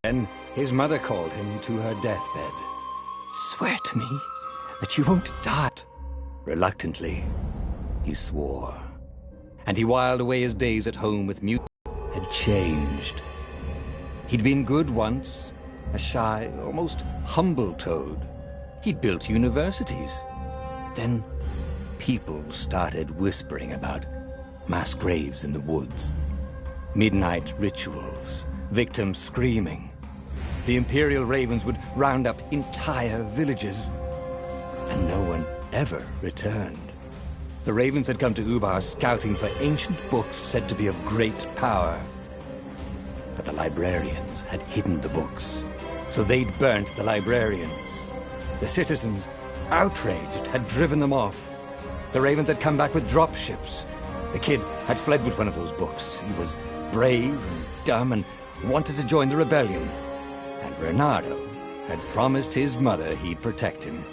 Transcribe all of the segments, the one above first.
Then his mother called him to her deathbed. "Swear to me that you won't die." Reluctantly, he swore. And he whiled away his days at home with mute. Had changed. He'd been good once, a shy, almost humble toad. He'd built universities. Then people started whispering about mass graves in the woods, midnight rituals, victims screaming. The Imperial Ravens would round up entire villages, and no one ever returned. The Ravens had come to Ubar scouting for ancient books said to be of great power. But the librarians had hidden the books, so they'd burnt the librarians. The citizens, outraged, had driven them off. The Ravens had come back with dropships. The kid had fled with one of those books. He was brave and dumb and wanted to join the rebellion. And Bernardo had promised his mother he'd protect him.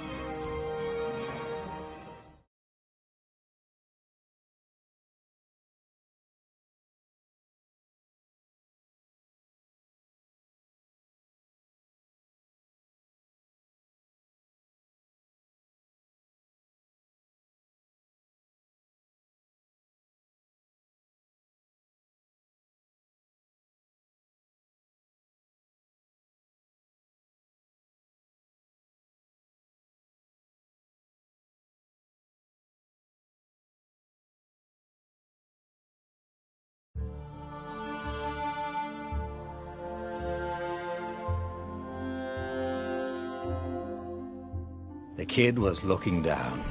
The kid was looking down,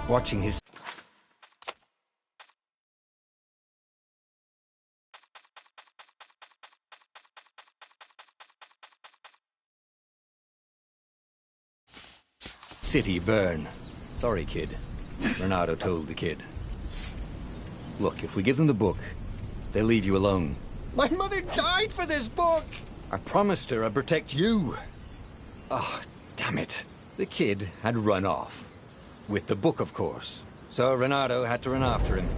watching his city burn. "Sorry, kid," Bernardo told the kid. "Look, if we give them the book, they'll leave you alone." "My mother died for this book!" "I promised her I'd protect you." "Oh, damn it." The kid had run off. With the book, of course. So Bernardo had to run after him.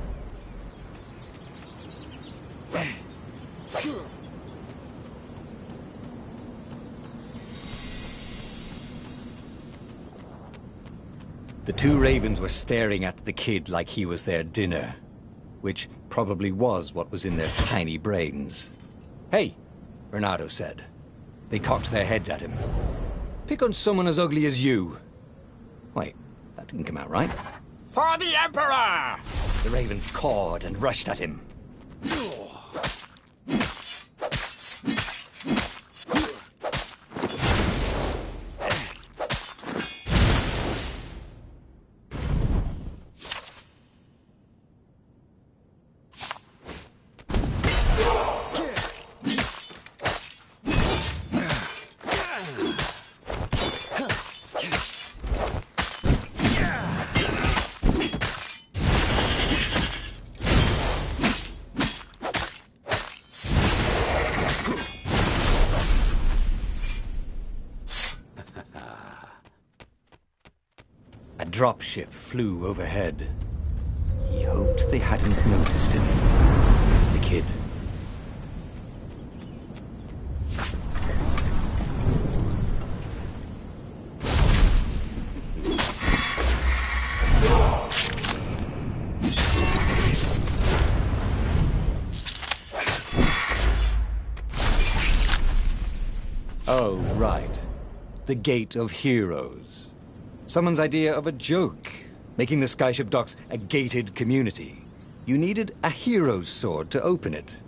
The two Ravens were staring at the kid like he was their dinner, which probably was what was in their tiny brains. "Hey," Bernardo said. They cocked their heads at him. "Pick on someone as ugly as you." Wait, that didn't come out right. "For the Emperor!" The Ravens cawed and rushed at him. A dropship flew overhead. He hoped they hadn't noticed him. The kid. Oh, right. The Gate of Heroes. Someone's idea of a joke, making the Skyship docks a gated community. You needed a hero's sword to open it.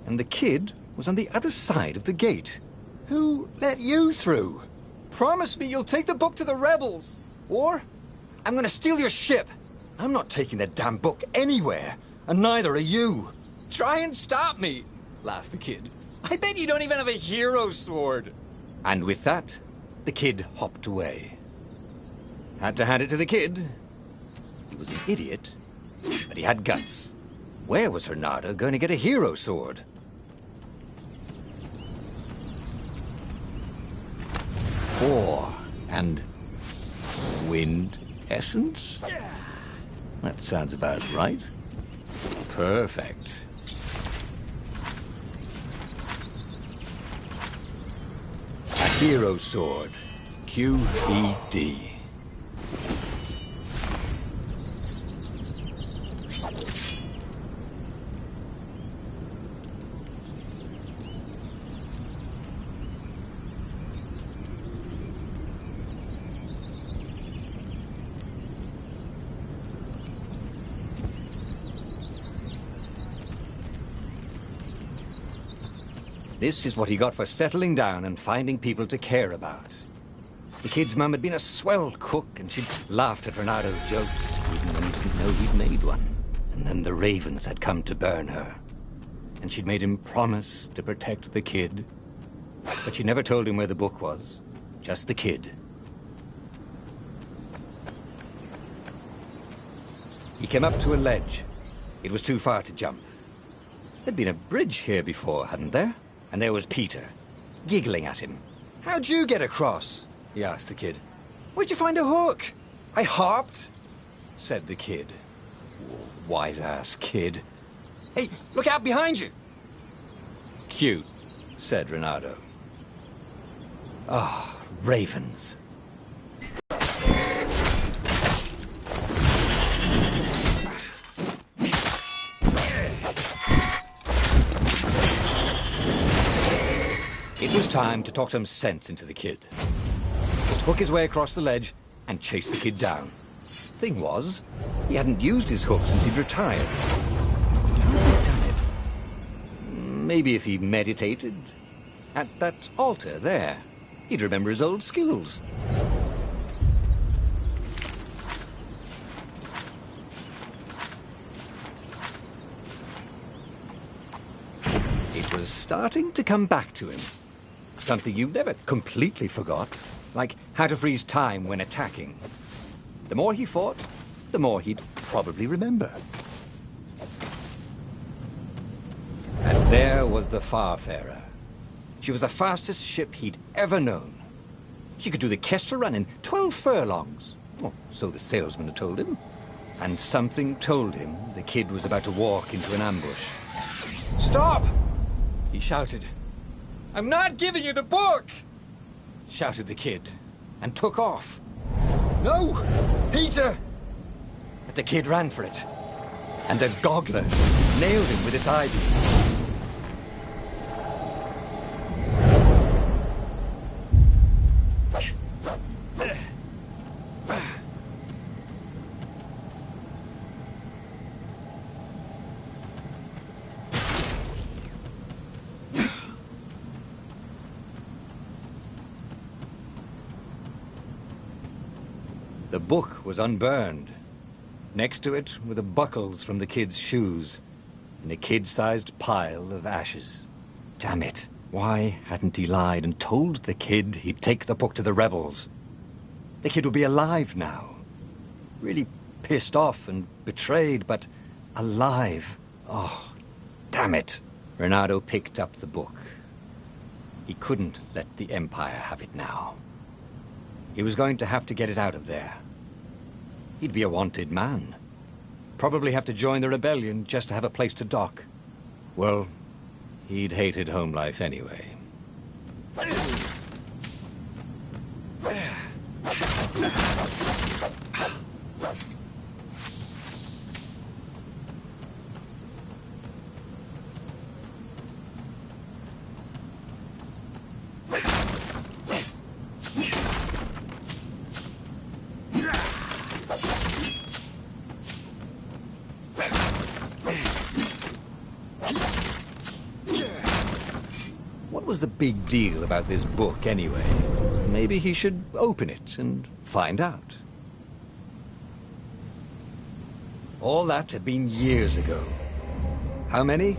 And the kid was on the other side of the gate. Who let you through? Promise me you'll take the book to the rebels. Or I'm gonna steal your ship. I'm not taking that damn book anywhere, and neither are you. Try and stop me, laughed the kid. I bet you don't even have a hero sword. And with that, the kid hopped away. Had to hand it to the kid. He was an idiot, but he had guts. Where was Bernardo going to get a hero sword? Ore and wind essence? That sounds about right. Perfect. Hero Sword. QED. This is what he got for settling down and finding people to care about. The kid's mum had been a swell cook, and she'd laughed at Renado's jokes, even when he didn't know he'd made one. And then the ravens had come to burn her. And she'd made him promise to protect the kid. But she never told him where the book was. Just the kid. He came up to a ledge. It was too far to jump. There'd been a bridge here before, hadn't there? And there was Peter, giggling at him. "How'd you get across?" he asked the kid. "Where'd you find a hook?" "I hopped," said the kid. Wise-ass kid. "Hey, look out behind you!" "Cute," said Renato. Ah, ravens. It was time to talk some sense into the kid. Just hook his way across the ledge and chase the kid down. Thing was, he hadn't used his hook since he'd retired. How had he done it? Maybe if he meditated. At that altar there, he'd remember his old skills. It was starting to come back to him. Something you never completely forgot, like how to freeze time when attacking. The more he fought, the more he'd probably remember. And there was the Farfarer. She was the fastest ship he'd ever known. She could do the Kessel Run in 12 furlongs. Oh, so the salesman had told him. And something told him the kid was about to walk into an ambush. "Stop!" he shouted. "I'm not giving you the book!" shouted the kid, and took off. "No! Peter!" But the kid ran for it, and a goggler nailed him with its eye-beam. The book was unburned. Next to it were the buckles from the kid's shoes, in a kid-sized pile of ashes. Damn it. Why hadn't he lied and told the kid he'd take the book to the rebels? The kid would be alive now. Really pissed off and betrayed, but alive. Oh, damn it. Renato picked up the book. He couldn't let the Empire have it now. He was going to have to get it out of there. He'd be a wanted man. Probably have to join the rebellion just to have a place to dock. Well, he'd hated home life anyway. What was the big deal about this book, anyway? Maybe he should open it and find out. All that had been years ago. How many?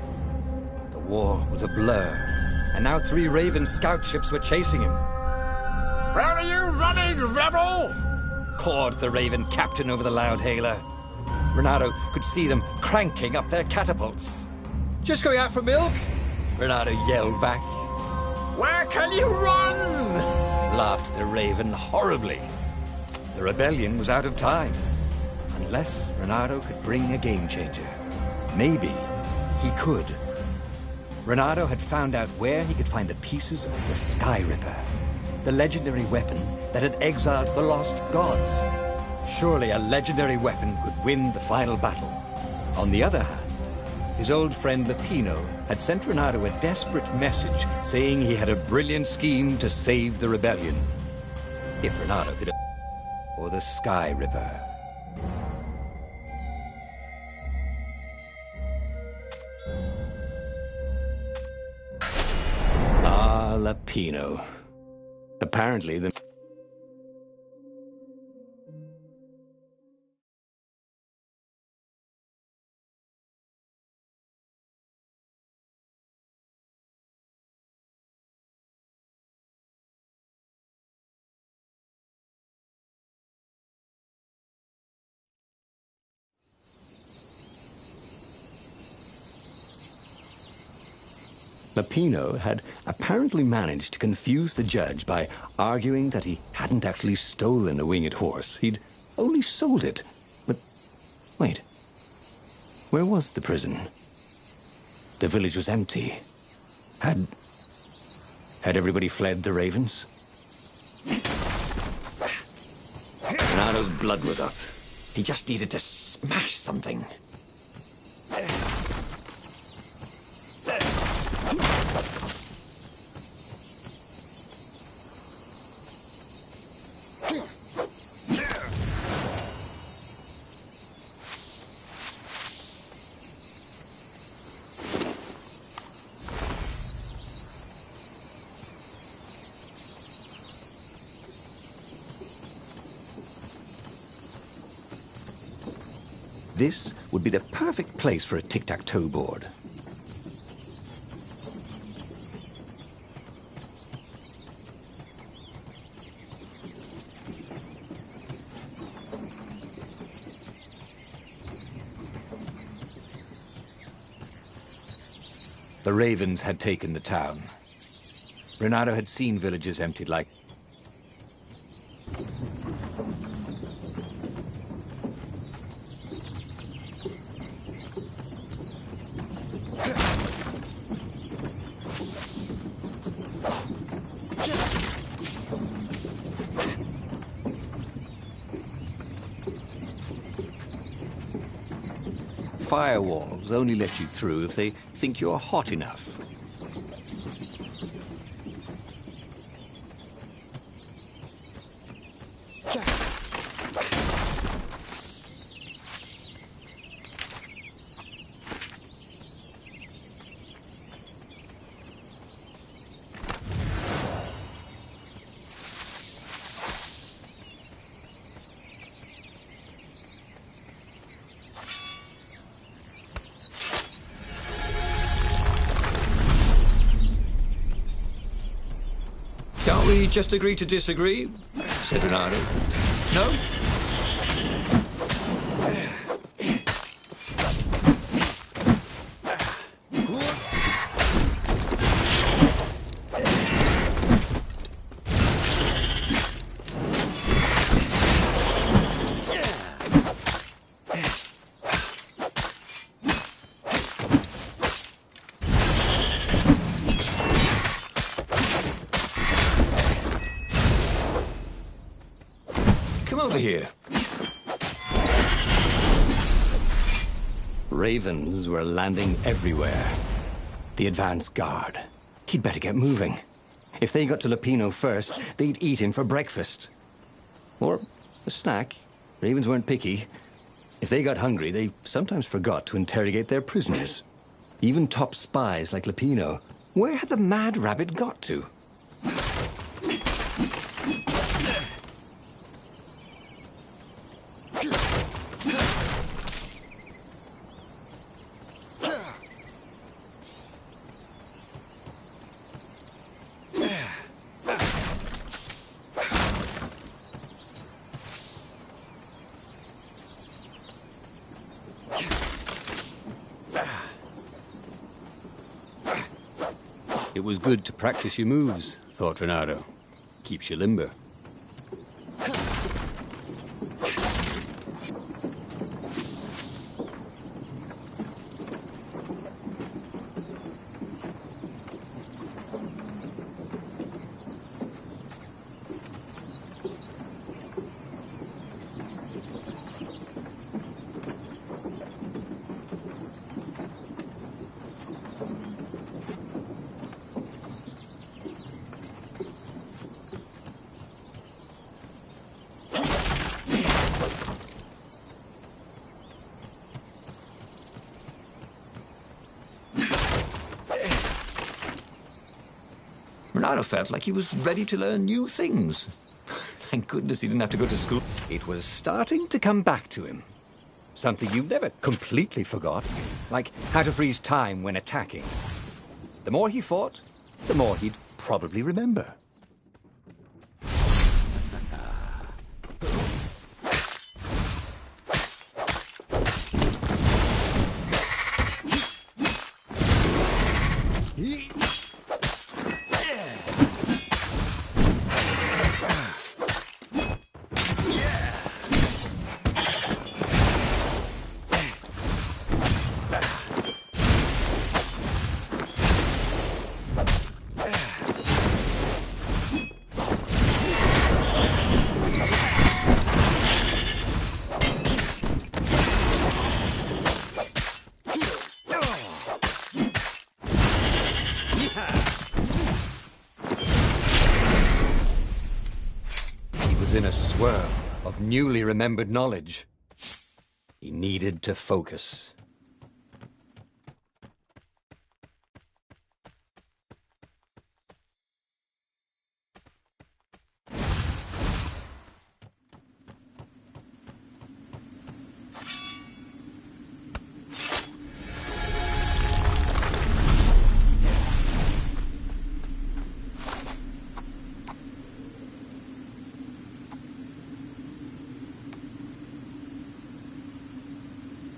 The war was a blur, and now 3 Raven scout ships were chasing him. "Where are you running, rebel?" cawed the Raven captain over the loudhailer. Renato could see them cranking up their catapults. "Just going out for milk?" Renato yelled back. "Where can you run?" laughed the Raven horribly. The rebellion was out of time. Unless Renato could bring a game changer. Maybe he could. Renato had found out where he could find the pieces of the Sky Ripper. the legendary weapon that had exiled the lost gods. Surely a legendary weapon could win the final battle. On the other hand, his old friend Lupino had sent Renato a desperate message saying he had a brilliant scheme to save the rebellion. If Renato could... Or the Sky River. Ah, Lupino. Apparently the... Lupino had apparently managed to confuse the judge by arguing that he hadn't actually stolen a winged horse. He'd only sold it. But wait, where was the prison? The village was empty. Had everybody fled the ravens? Renato's blood was up. He just needed to smash something. This would be the perfect place for a tic-tac-toe board. The ravens had taken the town. Renato had seen villages emptied like... Firewalls only let you through if they think you're hot enough. Can't we just agree to disagree? Said Renato. No? Come over here. Ravens were landing everywhere. The advance guard. He'd better get moving. If they got to Lupino first, they'd eat him for breakfast. Or a snack. Ravens weren't picky. If they got hungry, they sometimes forgot to interrogate their prisoners. Even top spies like Lupino. Where had the mad rabbit got to? It was good to practice your moves, thought Renato. Keeps you limber. Renato felt like he was ready to learn new things. Thank goodness he didn't have to go to school. It was starting to come back to him. Something you never completely forgot, like how to freeze time when attacking. The more he fought, the more he'd probably remember. In a swirl of newly remembered knowledge. He needed to focus.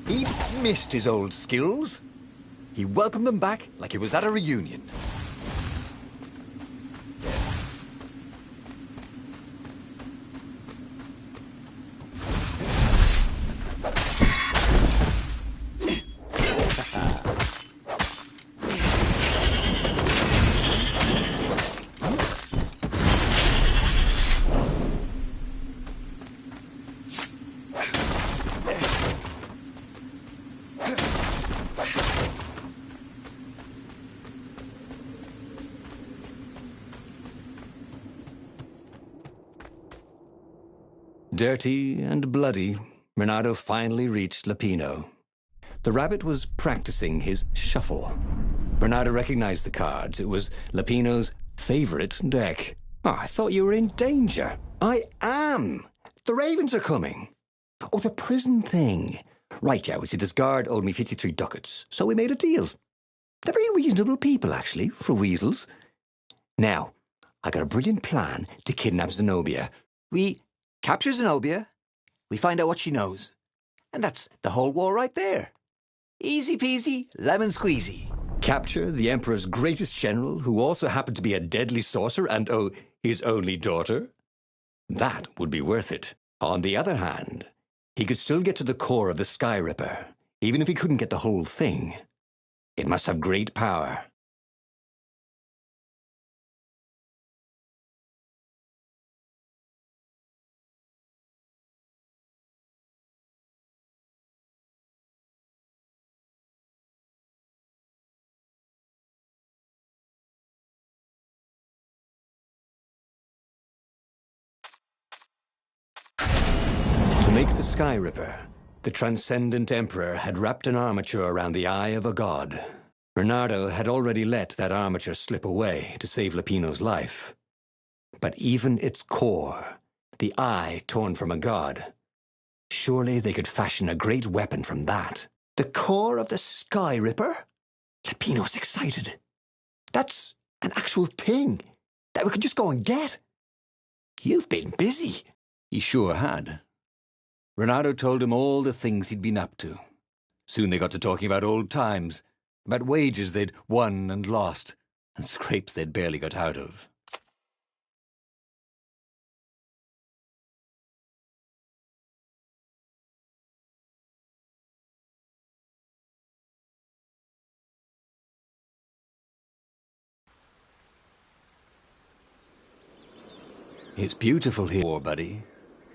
He missed his old skills. He welcomed them back like he was at a reunion. Dirty and bloody, Renato finally reached Lapino. The rabbit was practicing his shuffle. Renato recognized the cards. It was Lapino's favorite deck. Oh, I thought you were in danger. I am. The ravens are coming. Oh, the prison thing. Right, yeah, we see this guard owed me 53 ducats, so we made a deal. They're very reasonable people, actually, for weasels. Now, I got a brilliant plan to kidnap Zenobia. We capture Zenobia, we find out what she knows. And that's the whole war right there. Easy peasy, lemon squeezy. Capture the Emperor's greatest general, who also happened to be a deadly sorcerer and, oh, his only daughter? That would be worth it. On the other hand, he could still get to the core of the Sky Ripper, even if he couldn't get the whole thing. It must have great power. To make the Sky Ripper, the Transcendent Emperor had wrapped an armature around the eye of a god. Bernardo had already let that armature slip away to save Lapino's life. But even its core, the eye torn from a god, surely they could fashion a great weapon from that. The core of the Sky Ripper? Lapino's excited. That's an actual thing that we could just go and get. You've been busy. He sure had. Renato told him all the things he'd been up to. Soon they got to talking about old times, about wages they'd won and lost, and scrapes they'd barely got out of. It's beautiful here, buddy.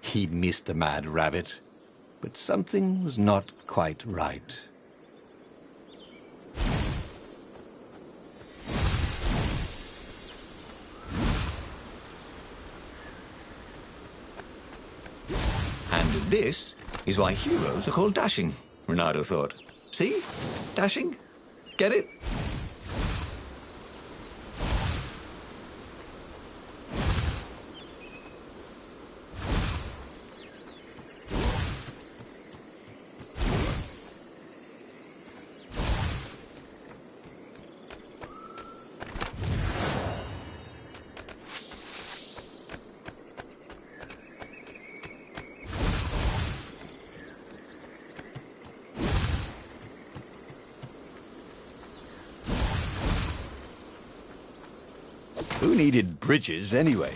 He'd missed the mad rabbit, but something was not quite right. And this is why heroes are called dashing, Renato thought. See? Dashing? Get it? needed bridges anyway?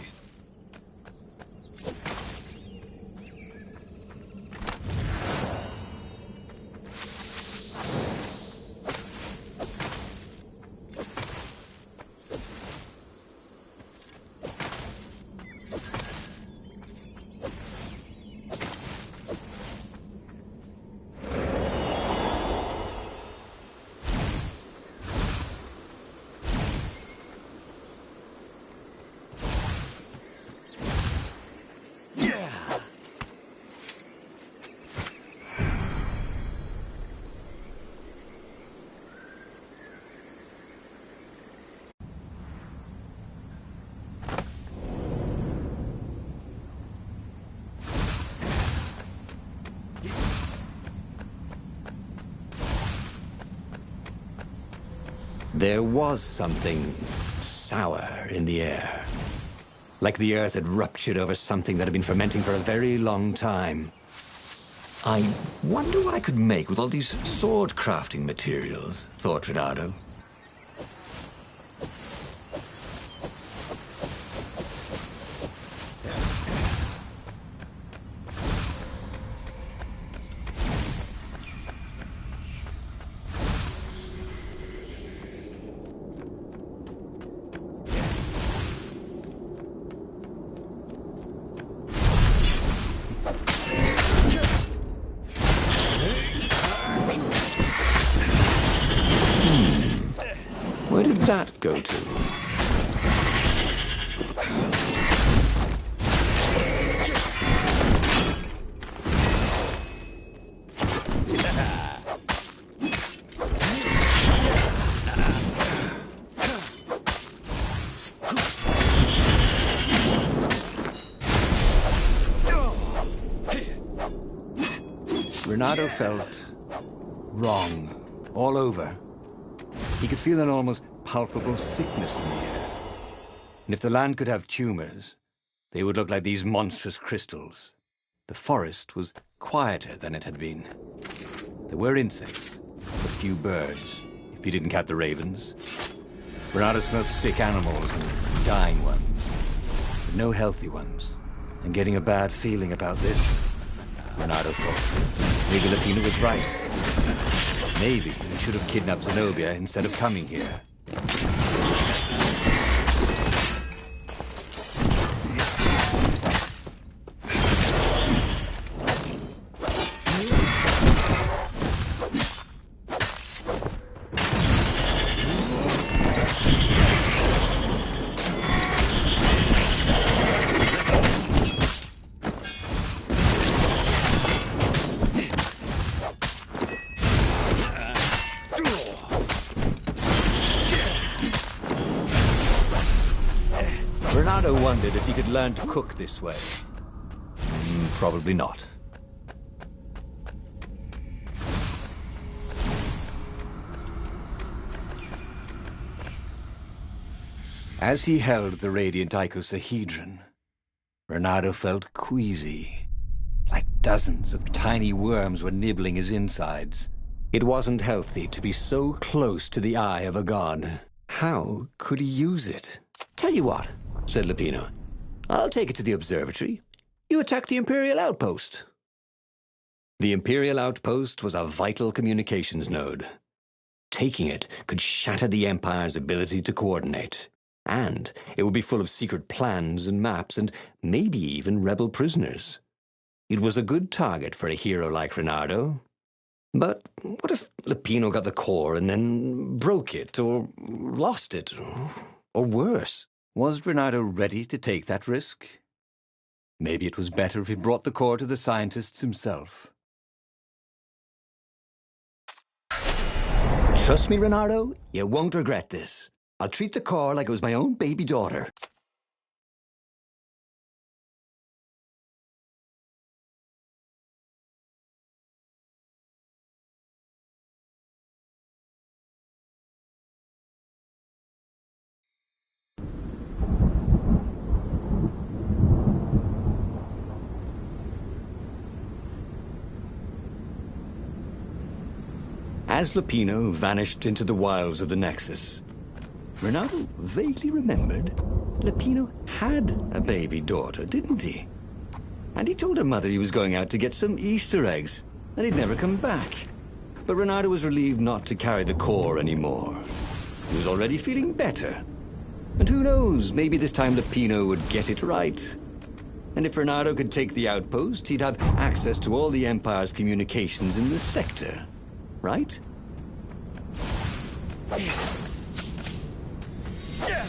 There was something sour in the air. Like the earth had ruptured over something that had been fermenting for a very long time. I wonder what I could make with all these sword crafting materials, thought Renato. Where did that go to? Renato felt wrong all over. He could feel an almost palpable sickness in the air. And if the land could have tumors, they would look like these monstrous crystals. The forest was quieter than it had been. There were insects, a few birds, if you didn't count the ravens. Renato smelled sick animals and dying ones, but no healthy ones. And getting a bad feeling about this, Renato thought. Maybe Lapina was right. Maybe he should have kidnapped Zenobia instead of coming here. Renato wondered if he could learn to cook this way. Probably not. As he held the radiant icosahedron, Renato felt queasy, like dozens of tiny worms were nibbling his insides. It wasn't healthy to be so close to the eye of a god. How could he use it? Tell you what, said Lapino. I'll take it to the observatory. You attack the Imperial outpost. The Imperial outpost was a vital communications node. Taking it could shatter the Empire's ability to coordinate. And it would be full of secret plans and maps and maybe even rebel prisoners. It was a good target for a hero like Renato. But what if Lapino got the core and then broke it or lost it? Or worse? Was Renato ready to take that risk? Maybe it was better if he brought the core to the scientists himself. Trust me, Renato, you won't regret this. I'll treat the core like it was my own baby daughter. As Lapino vanished into the wilds of the Nexus, Renato vaguely remembered Lupino had a baby daughter, didn't he? And he told her mother he was going out to get some Easter eggs, and he'd never come back. But Renato was relieved not to carry the core anymore. He was already feeling better. And who knows, maybe this time Lupino would get it right. And if Renato could take the outpost, he'd have access to all the Empire's communications in the sector. Right? Yeah.